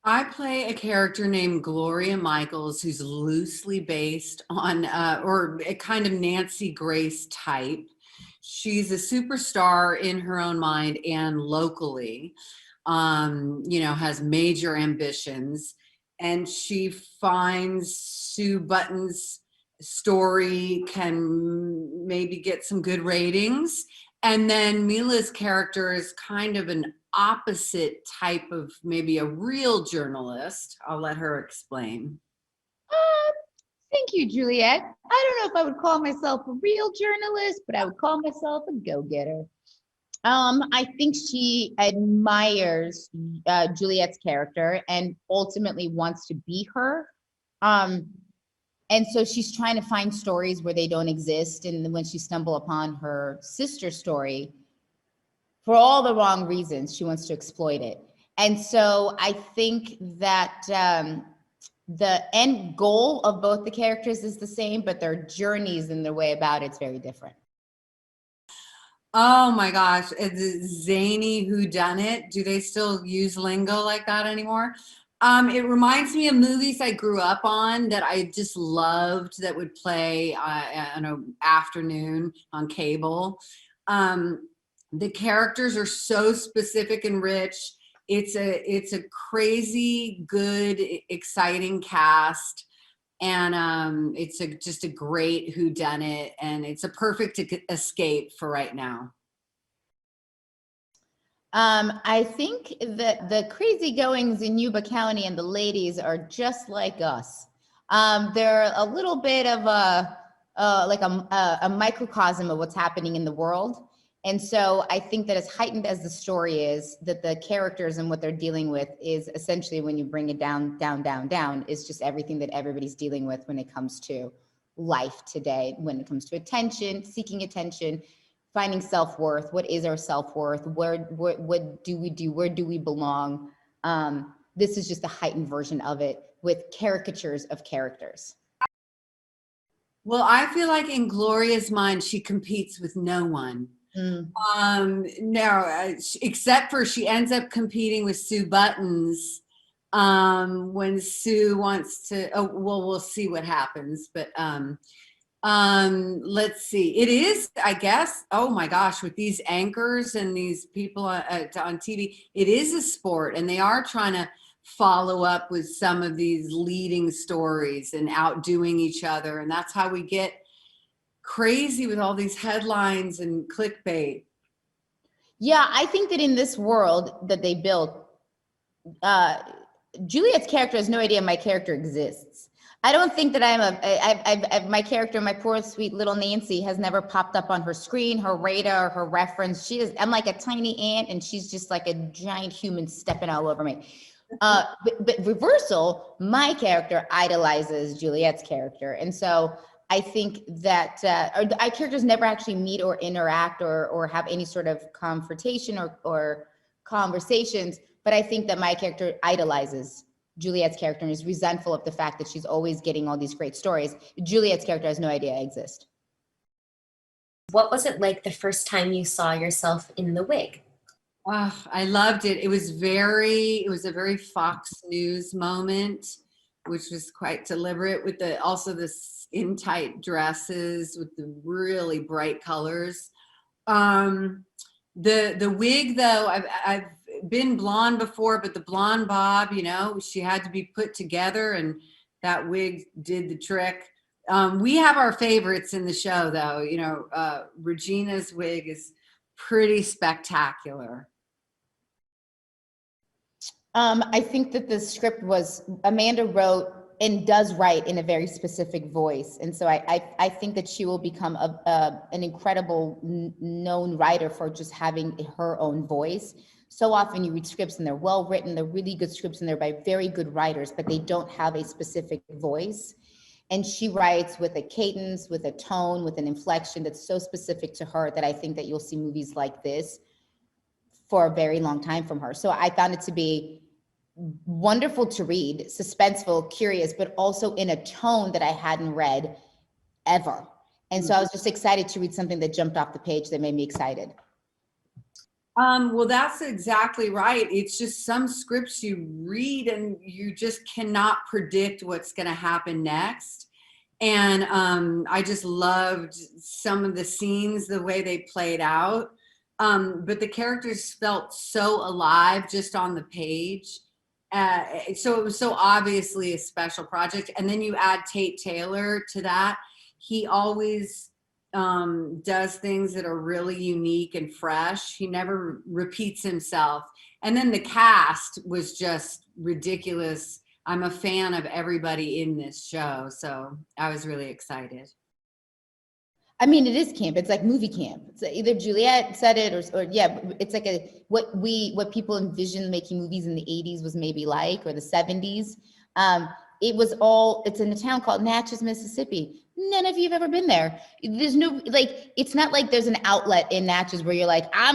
I play a character named Gloria Michaels, who's loosely based on, or a kind of Nancy Grace type. She's a superstar in her own mind and locally, has major ambitions. And she finds Sue Button's story can maybe get some good ratings. And then Mila's character is kind of an opposite type of maybe a real journalist. I'll let her explain. Thank you, Juliette. I don't know if I would call myself a real journalist, but I would call myself a go-getter. I think she admires Juliette's character and ultimately wants to be her. And so she's trying to find stories where they don't exist. And when she stumbles upon her sister's story, for all the wrong reasons, she wants to exploit it. And so I think that the end goal of both the characters is the same, but their journeys and their way about it's very different. Oh my gosh, it's zany whodunit. Do they still use lingo like that anymore? It reminds me of movies I grew up on that I just loved that would play on an afternoon on cable. The characters are so specific and rich. It's a crazy, good, exciting cast. And it's just a great whodunit, and it's a perfect escape for right now. I think that the crazy goings in Yuba County and the ladies are just like us. They're a little bit of a microcosm of what's happening in the world. And so I think that as heightened as the story is, that the characters and what they're dealing with is essentially, when you bring it down, is just everything that everybody's dealing with when it comes to life today, when it comes to attention, seeking attention, finding self-worth. What is our self-worth? What do we do? Where do we belong? This is just a heightened version of it with caricatures of characters. Well, I feel like in Gloria's mind, she competes with no one. No, except for she ends up competing with Sue Buttons when Sue wants to. Oh, well, we'll see what happens. But let's see. It is, I guess. Oh my gosh, with these anchors and these people on TV, it is a sport, and they are trying to follow up with some of these leading stories and outdoing each other, and that's how we get crazy with all these headlines and clickbait. Yeah, I think that in this world that they built, Juliette's character has no idea my character exists. I don't think that my character, my poor sweet little Nancy, has never popped up on her screen, her radar, her reference. I'm like a tiny ant, and she's just like a giant human stepping all over me. But reversal, my character idolizes Juliette's character, and so I think that our characters never actually meet or interact or have any sort of confrontation or conversations. But I think that my character idolizes Juliette's character and is resentful of the fact that she's always getting all these great stories. Juliette's character has no idea I exist. What was it like the first time you saw yourself in the wig? Oh, I loved it. It was a very Fox News moment, which was quite deliberate, with also the skin tight dresses with the really bright colors. The wig, though, I've been blonde before, but the blonde bob, she had to be put together, and that wig did the trick. We have our favorites in the show, though. Regina's wig is pretty spectacular. I think that the script Amanda wrote and does write in a very specific voice. And so I think that she will become an incredible known writer for just having her own voice. So often you read scripts and they're well written, they're really good scripts, and they're by very good writers, but they don't have a specific voice. And she writes with a cadence, with a tone, with an inflection that's so specific to her that I think that you'll see movies like this for a very long time from her. So I found it to be wonderful to read, suspenseful, curious, but also in a tone that I hadn't read ever. And so I was just excited to read something that jumped off the page that made me excited. Well, that's exactly right. It's just some scripts you read and you just cannot predict what's going to happen next. And I just loved some of the scenes, the way they played out. But the characters felt so alive just on the page. So it was so obviously a special project. And then you add Tate Taylor to that. He always does things that are really unique and fresh. He never repeats himself. And then the cast was just ridiculous. I'm a fan of everybody in this show, so I was really excited. I mean, it is camp. It's like movie camp. It's either Juliette said it, or yeah, it's like what people envisioned making movies in the 80s was maybe like, or the 70s. It was all, it's in a town called Natchez, Mississippi. None of you have ever been there. There's no, like, it's not like there's an outlet in Natchez where you're like, I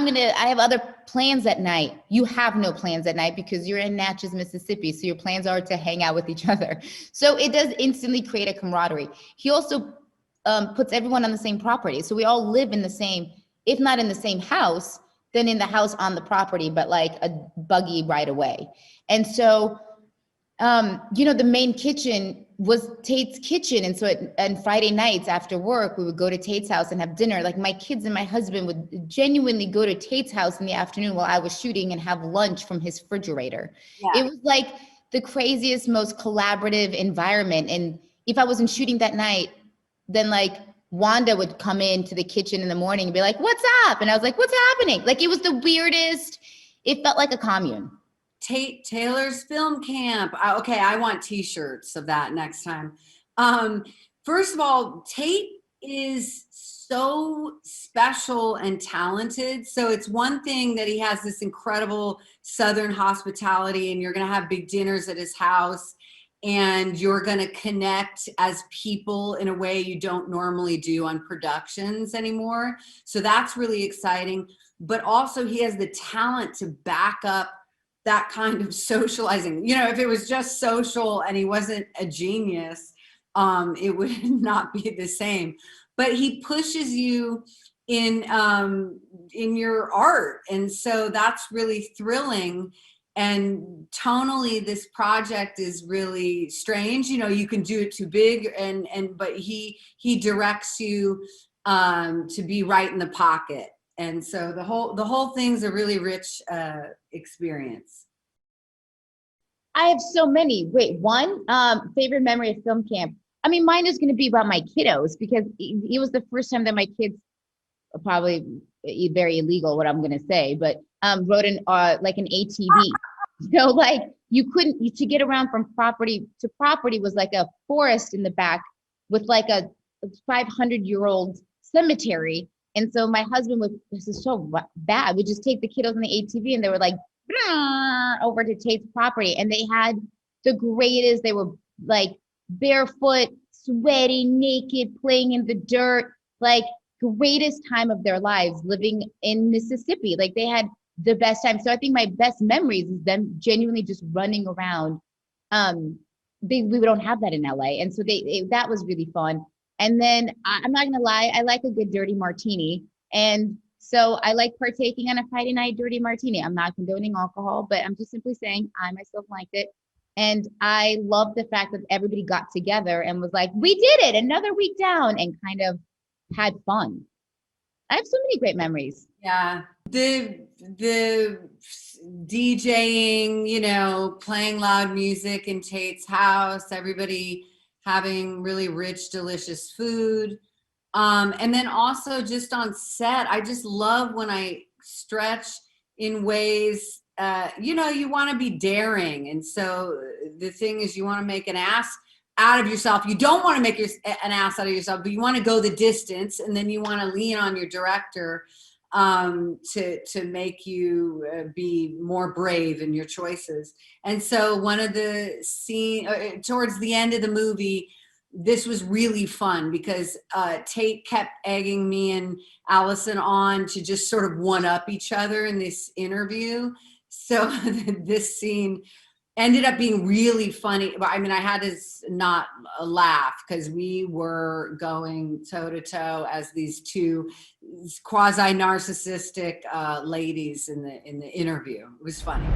have other plans at night. You have no plans at night because you're in Natchez, Mississippi. So your plans are to hang out with each other. So it does instantly create a camaraderie. He also puts everyone on the same property. So we all live in the same, if not in the same house, then in the house on the property, but like a buggy right away. And so, the main kitchen was Tate's kitchen. And so and Friday nights after work, we would go to Tate's house and have dinner. Like my kids and my husband would genuinely go to Tate's house in the afternoon while I was shooting and have lunch from his refrigerator. Yeah. It was like the craziest, most collaborative environment. And if I wasn't shooting that night, then like Wanda would come into the kitchen in the morning and be like, what's up? And I was like, what's happening? Like it was the weirdest, it felt like a commune. Tate Taylor's film camp. Okay, I want t-shirts of that next time. First of all, Tate is so special and talented. So it's one thing that he has this incredible Southern hospitality and you're going to have big dinners at his house and you're going to connect as people in a way you don't normally do on productions anymore. So that's really exciting. But also he has the talent to back up that kind of socializing. If it was just social and he wasn't a genius, it would not be the same. But he pushes you in your art. And so that's really thrilling. And tonally, this project is really strange. You can do it too big, but he directs you to be right in the pocket. And so the whole thing's a really rich experience. I have so many. Wait, one favorite memory of film camp. I mean, mine is going to be about my kiddos because it was the first time that my kids, probably very illegal what I'm going to say, but rode like an ATV. So like to get around from property to property was like a forest in the back with like a 500-year-old cemetery. And so my husband this is so bad, would just take the kiddos on the ATV and they were like, over to Tate's property. And they had the greatest, they were like barefoot, sweaty, naked, playing in the dirt, like greatest time of their lives living in Mississippi. Like they had the best time. So I think my best memories is them genuinely just running around. We don't have that in LA. And so that was really fun. And then I'm not gonna lie, I like a good dirty martini. And so I like partaking on a Friday night dirty martini. I'm not condoning alcohol, but I'm just simply saying I myself liked it. And I love the fact that everybody got together and was like, we did it, another week down, and kind of had fun. I have so many great memories. Yeah. The DJing, playing loud music in Tate's house, everybody having really rich, delicious food. And then also just on set, I just love when I stretch in ways, you want to be daring. And so the thing is you want to make an ass out of yourself. You don't want to make an ass out of yourself, but you want to go the distance. And then you want to lean on your director to make you be more brave in your choices. And so one of the scene towards the end of the movie, this was really fun because Tate kept egging me and Allison on to just sort of one up each other in this interview. So this scene, ended up being really funny. I mean, I had to not laugh because we were going toe to toe as these two quasi narcissistic ladies in the interview. It was funny.